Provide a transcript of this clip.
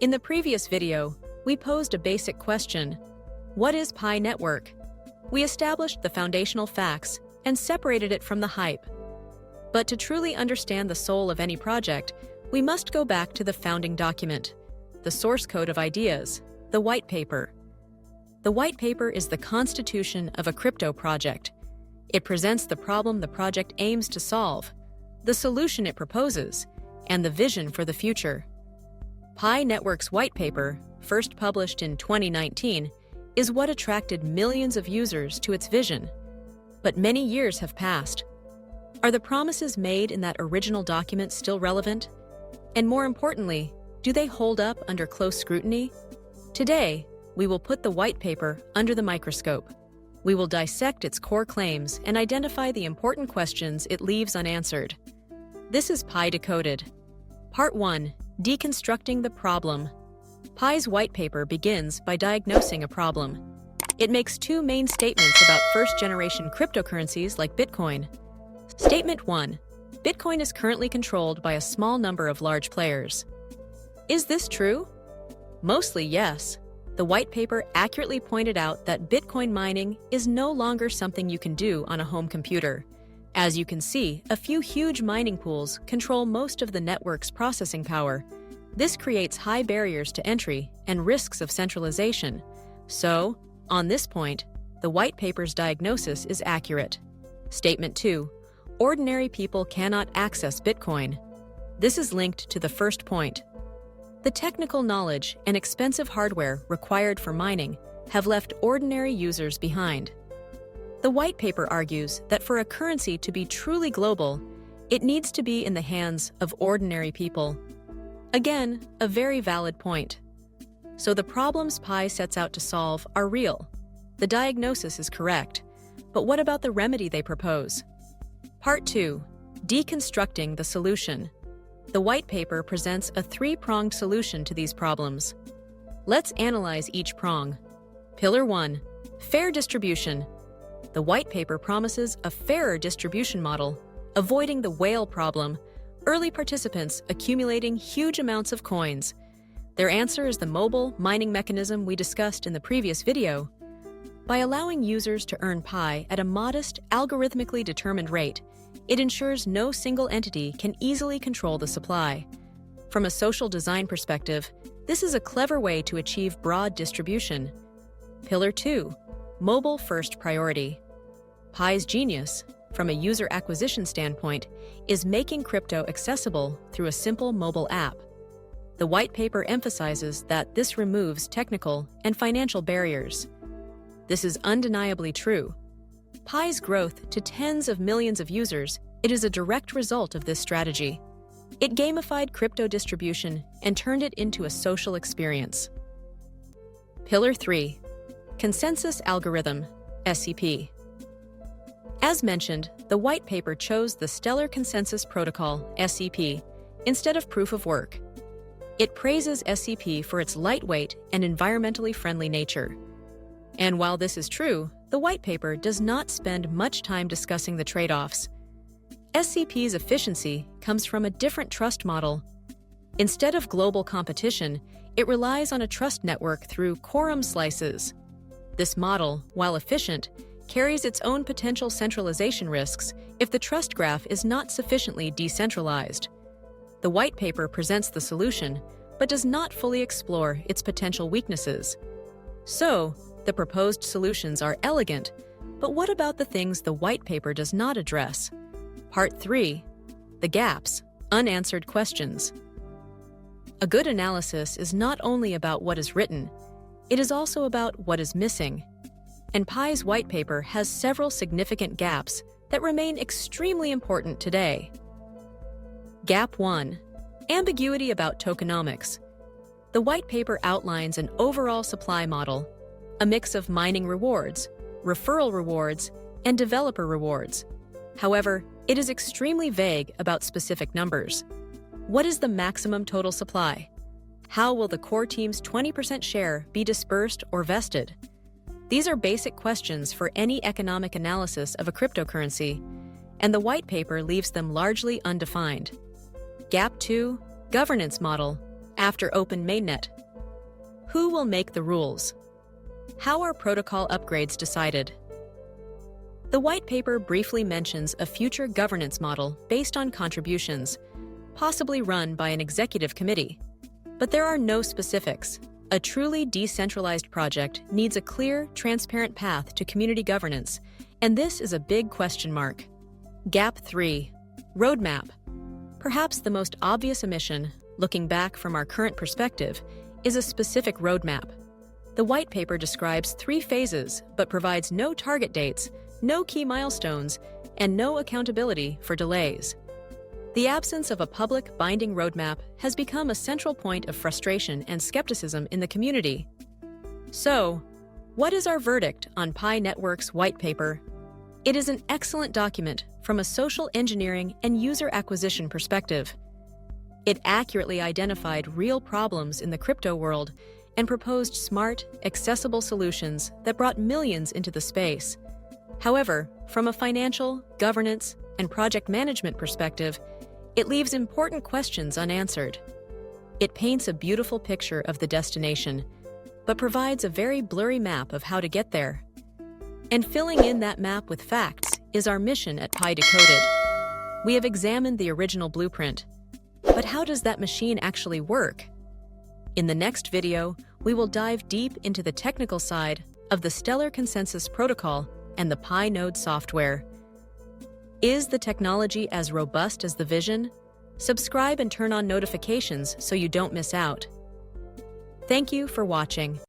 In the previous video, we posed a basic question: what is Pi network? We established the foundational facts and separated it from the hype. But to truly understand the soul of any project, we must go back to the founding document, the source code of ideas, the white paper. The white paper is the constitution of a crypto project. It presents the problem the project aims to solve, the solution it proposes, and the vision for the future. Pi Network's white paper, first published in 2019, is what attracted millions of users to its vision. But many years have passed. Are the promises made in that original document still relevant? And more importantly, do they hold up under close scrutiny? Today, we will put the white paper under the microscope. We will dissect its core claims and identify the important questions it leaves unanswered. This is Pi Decoded. Part 1. Deconstructing the problem. Pi's white paper begins by diagnosing a problem. It makes two main statements about first-generation cryptocurrencies like Bitcoin. Statement 1. Bitcoin is currently controlled by a small number of large players. Is this true? Mostly yes. The white paper accurately pointed out that Bitcoin mining is no longer something you can do on a home computer. As you can see, a few huge mining pools control most of the network's processing power. This creates high barriers to entry and risks of centralization. So, on this point, the white paper's diagnosis is accurate. Statement 2. Ordinary people cannot access Bitcoin. This is linked to the first point. The technical knowledge and expensive hardware required for mining have left ordinary users behind. The white paper argues that for a currency to be truly global, it needs to be in the hands of ordinary people. Again, a very valid point. So the problems Pi sets out to solve are real. The diagnosis is correct. But what about the remedy they propose? Part 2. Deconstructing the solution. The white paper presents a three-pronged solution to these problems. Let's analyze each prong. Pillar 1. Fair distribution. The white paper promises a fairer distribution model, avoiding the whale problem, early participants accumulating huge amounts of coins. Their answer is the mobile mining mechanism we discussed in the previous video. By allowing users to earn Pi at a modest, algorithmically determined rate, it ensures no single entity can easily control the supply. From a social design perspective, this is a clever way to achieve broad distribution. Pillar 2. Mobile first priority. Pi's genius, from a user acquisition standpoint, is making crypto accessible through a simple mobile app. The white paper emphasizes that this removes technical and financial barriers. This is undeniably true. Pi's growth to tens of millions of users, it is a direct result of this strategy. It gamified crypto distribution and turned it into a social experience. Pillar 3. Consensus Algorithm, SCP. As mentioned, the white paper chose the Stellar Consensus Protocol, SCP, instead of proof of work. It praises SCP for its lightweight and environmentally friendly nature. And while this is true, the white paper does not spend much time discussing the trade-offs. SCP's efficiency comes from a different trust model. Instead of global competition, it relies on a trust network through quorum slices. This model, while efficient, carries its own potential centralization risks if the trust graph is not sufficiently decentralized. The white paper presents the solution, but does not fully explore its potential weaknesses. So, the proposed solutions are elegant, but what about the things the white paper does not address? Part 3. The gaps, unanswered questions. A good analysis is not only about what is written, it is also about what is missing. And Pi's white paper has several significant gaps that remain extremely important today. Gap 1. Ambiguity about tokenomics. The white paper outlines an overall supply model, a mix of mining rewards, referral rewards, and developer rewards. However, it is extremely vague about specific numbers. What is the maximum total supply? How will the core team's 20% share be dispersed or vested? These are basic questions for any economic analysis of a cryptocurrency, and the white paper leaves them largely undefined. Gap 2. Governance model, after Open Mainnet? Who will make the rules? How are protocol upgrades decided? The white paper briefly mentions a future governance model based on contributions, possibly run by an executive committee. But there are no specifics. A truly decentralized project needs a clear, transparent path to community governance, and this is a big question mark. Gap 3. Roadmap. Perhaps the most obvious omission, looking back from our current perspective, is a specific roadmap. The white paper describes 3 phases, but provides no target dates, no key milestones, and no accountability for delays. The absence of a public, binding roadmap has become a central point of frustration and skepticism in the community. So, what is our verdict on Pi Network's white paper? It is an excellent document from a social engineering and user acquisition perspective. It accurately identified real problems in the crypto world and proposed smart, accessible solutions that brought millions into the space. However, from a financial, governance, and project management perspective, it leaves important questions unanswered. It paints a beautiful picture of the destination, but provides a very blurry map of how to get there. And filling in that map with facts is our mission at Pi Decoded. We have examined the original blueprint, but how does that machine actually work? In the next video, we will dive deep into the technical side of the Stellar Consensus Protocol and the Pi node software. Is the technology as robust as the vision? Subscribe and turn on notifications so you don't miss out. Thank you for watching.